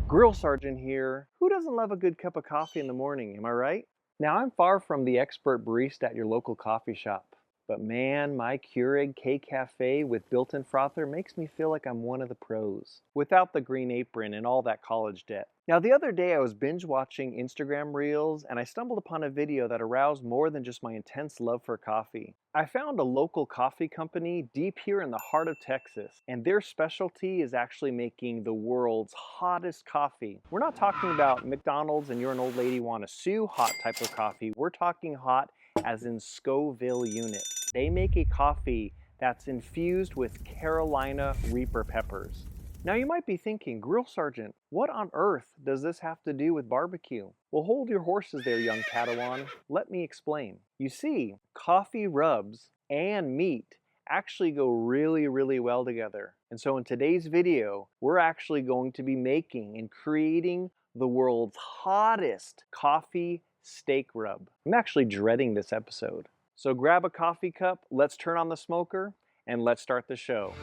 Grill Sergeant here. Who doesn't love a good cup of coffee in the morning, am I right? Now, I'm far from the expert barista at your local coffee shop, but man, my Keurig K-Cafe with built-in frother makes me feel like I'm one of the pros, without the green apron and all that college debt. Now, the other day I was binge watching Instagram Reels and I stumbled upon a video that aroused more than just my intense love for coffee. I found a local coffee company deep here in the heart of Texas, and their specialty is actually making the world's hottest coffee. We're not talking about McDonald's and you're an old lady want to sue hot type of coffee. We're talking hot as in Scoville units. They make a coffee that's infused with Carolina Reaper peppers. Now you might be thinking, Grill Sergeant, what on earth does this have to do with barbecue? Well, hold your horses there, young Padawan. Let me explain. You see, coffee rubs and meat actually go really well together. And so in today's video, we're actually going to be making and creating the world's hottest coffee steak rub. I'm actually dreading this episode. So grab a coffee cup, let's turn on the smoker, and let's start the show.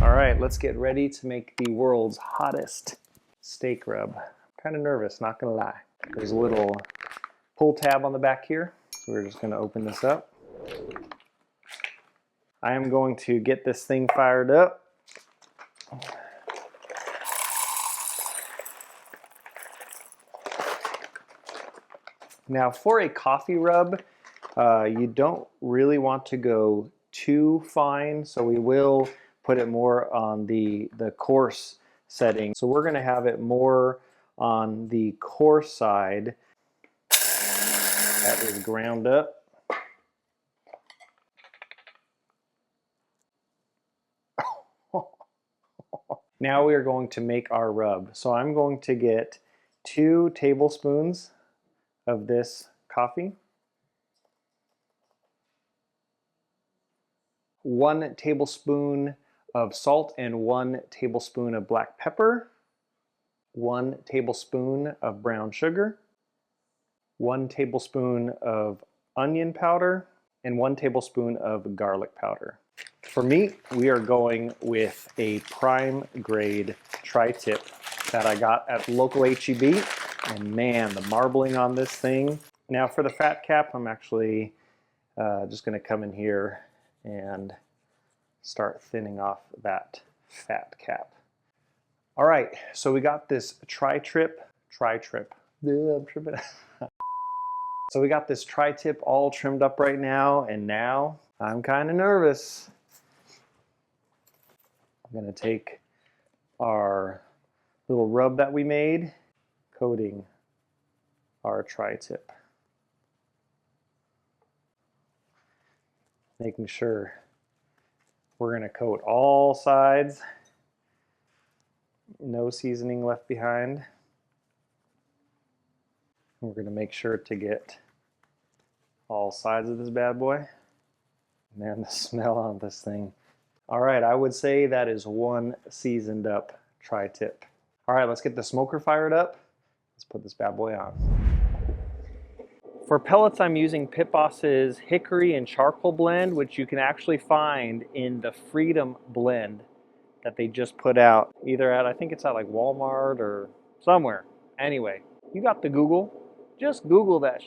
All right, let's get ready to make the world's hottest steak rub. I'm kind of nervous, not gonna lie. There's a little pull tab on the back here, so we're just gonna open this up. I am going to get this thing fired up. Now for a coffee rub, you don't really want to go too fine, so we will put it more on the coarse setting. So we're gonna have it more on the coarse side. That is ground up. Now we are going to make our rub. So I'm going to get 2 tablespoons of this coffee, 1 tablespoon of salt and 1 tablespoon of black pepper, 1 tablespoon of brown sugar, 1 tablespoon of onion powder, and 1 tablespoon of garlic powder. For meat, we are going with a prime grade tri-tip that I got at local HEB. And man, the marbling on this thing. Now for the fat cap, I'm actually just gonna come in here and start thinning off that fat cap. All right, so we got this tri-tip. I'm tripping. So we got this tri-tip all trimmed up right now, and now I'm kind of nervous. I'm gonna take our little rub that we made, coating our tri-tip. Making sure we're gonna coat all sides, no seasoning left behind. We're gonna make sure to get all sides of this bad boy. Man, the smell on this thing. All right, I would say that is 1 seasoned up tri-tip. All right, let's get the smoker fired up. Let's put this bad boy on. For pellets, I'm using Pit Boss's hickory and charcoal blend, which you can actually find in the Freedom blend that they just put out. Either at, I think it's at like Walmart or somewhere. Anyway, you got the Google. Just Google that.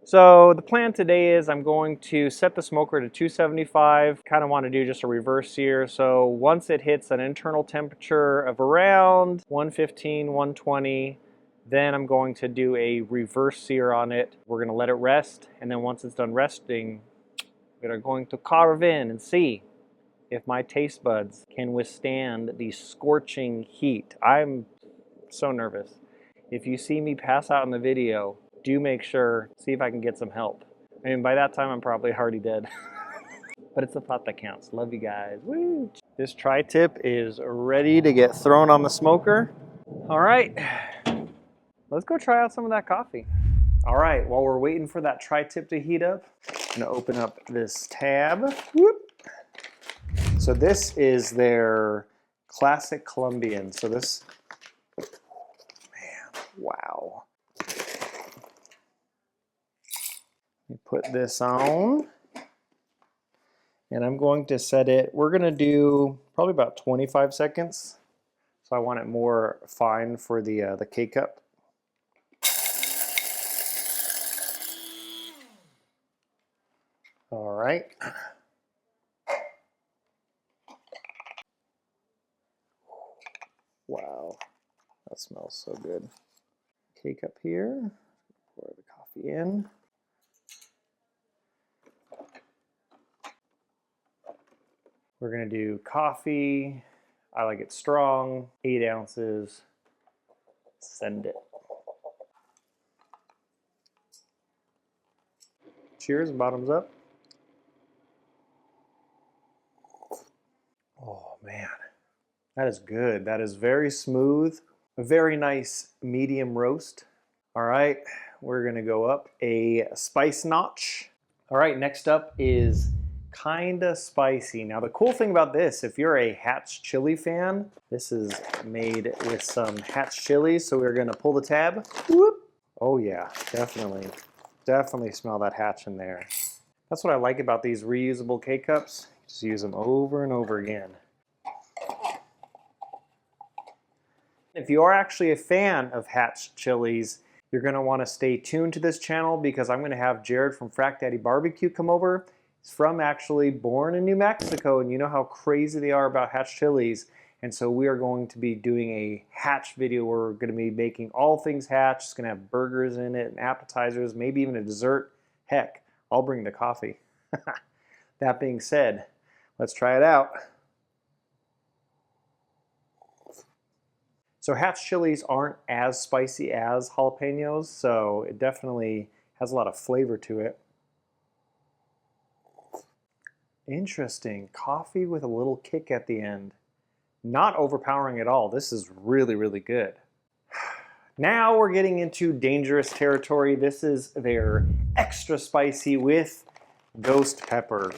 So the plan today is I'm going to set the smoker to 275. Kind of want to do just a reverse sear. So once it hits an internal temperature of around 115, 120, then I'm going to do a reverse sear on it. We're going to let it rest, and then once it's done resting, we're going to carve in and see if my taste buds can withstand the scorching heat. I'm so nervous. If you see me pass out in the video, do make sure, see if I can get some help. I mean, by that time, I'm probably already dead. But it's the thought that counts. Love you guys. Woo! This tri-tip is ready to get thrown on the smoker. All right, let's go try out some of that coffee. All right, while we're waiting for that tri-tip to heat up, I'm gonna open up this tab. Whoop. So this is their classic Colombian. So this, man, wow. me put this on. And I'm going to set it, we're going to do probably about 25 seconds. So I want it more fine for the K-cup. All right. Wow, that smells so good. K-cup here, pour the coffee in. We're gonna do coffee. I like it strong, 8 ounces. Send it. Cheers, bottoms up. Oh man, that is good. That is very smooth. A very nice medium roast. All right, we're gonna go up a spice notch. All right, next up is kinda spicy. Now the cool thing about this, if you're a Hatch chili fan, this is made with some Hatch chilies, so we're gonna pull the tab. Whoop. Oh yeah, definitely smell that Hatch in there. That's what I like about these reusable K-cups. Just use them over and over again. If you are actually a fan of Hatch chilies, you're gonna wanna stay tuned to this channel because I'm gonna have Jared from Frack Daddy Barbecue come over. He's born in New Mexico, and you know how crazy they are about Hatch chilies. And so we are going to be doing a Hatch video where we're gonna be making all things Hatch. It's gonna have burgers in it and appetizers, maybe even a dessert. Heck, I'll bring the coffee. That being said, let's try it out. So Hatch chilies aren't as spicy as jalapenos, so it definitely has a lot of flavor to it. Interesting. Coffee with a little kick at the end. Not overpowering at all. This is really, really good. Now we're getting into dangerous territory. This is their extra spicy with ghost pepper.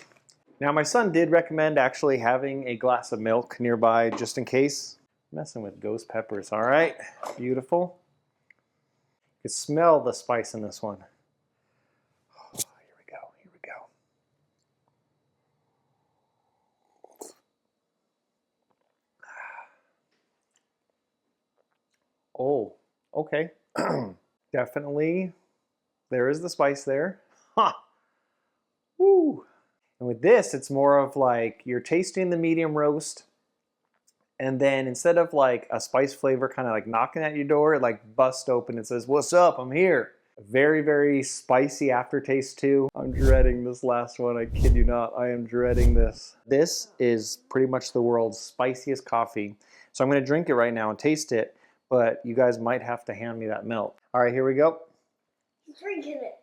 Now my son did recommend actually having a glass of milk nearby just in case. Messing with ghost peppers. All right, beautiful. You can smell the spice in this one. Oh, here we go, here we go. Oh, okay. Definitely, there is the spice there. Ha! Woo! And with this, it's more of like you're tasting the medium roast, and then instead of like a spice flavor kind of like knocking at your door, it like busts open and says, "What's up? I'm here." Very, very spicy aftertaste too. I'm dreading this last one. I kid you not. I am dreading this. This is pretty much the world's spiciest coffee. So I'm going to drink it right now and taste it, but you guys might have to hand me that milk. All right, here we go. Drinking it.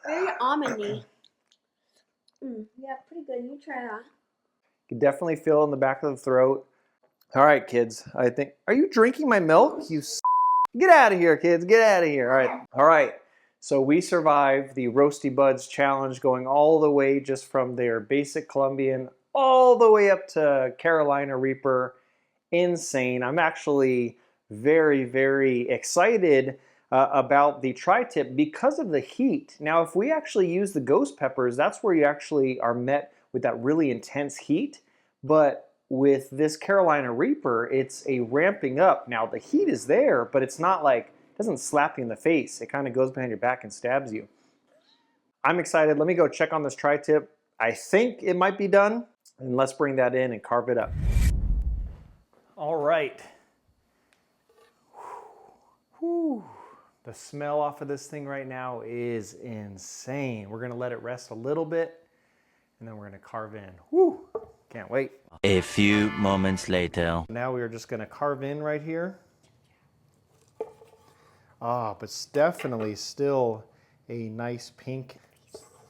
Very almondy. Yeah, pretty good. You try that. You can definitely feel it in the back of the throat. All right, kids. I think. Are you drinking my milk? You. Get out of here, kids. Get out of here. All right. All right. So we survived the Roasty Buds challenge, going all the way just from their basic Colombian all the way up to Carolina Reaper. Insane. I'm actually very, very excited about the tri-tip because of the heat. Now, if we actually use the ghost peppers, that's where you actually are met with that really intense heat. But with this Carolina Reaper, it's a ramping up. Now, the heat is there, but it's not like, it doesn't slap you in the face. It kind of goes behind your back and stabs you. I'm excited. Let me go check on this tri-tip. I think it might be done. And let's bring that in and carve it up. All right. Whew. The smell off of this thing right now is insane. We're gonna let it rest a little bit and then we're gonna carve in. Whew. Can't wait. A few moments later. Now we are just gonna carve in right here. Ah, but it's definitely still a nice pink.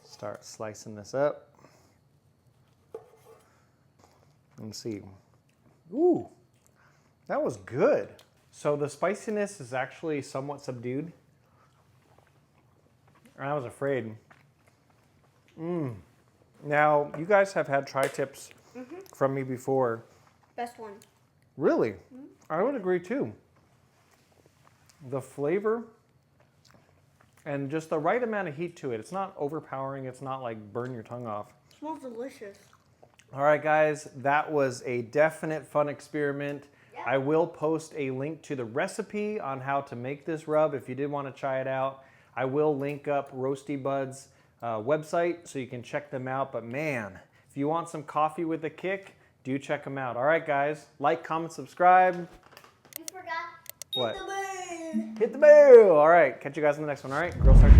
Start slicing this up. Let's see. Ooh, that was good. So the spiciness is actually somewhat subdued. I was afraid. Now, you guys have had tri-tips from me before. Best one. Really? I would agree too. The flavor and just the right amount of heat to it. It's not overpowering. It's not like burn your tongue off. It smells delicious. All right, guys, that was a definite fun experiment. Yeah. I will post a link to the recipe on how to make this rub if you did want to try it out. I will link up Roasty Bud's website so you can check them out. But man, if you want some coffee with a kick, do check them out. All right, guys, like, comment, subscribe. You forgot. What? Hit the bell. Hit the bell. All right, catch you guys in the next one. All right, Girl Start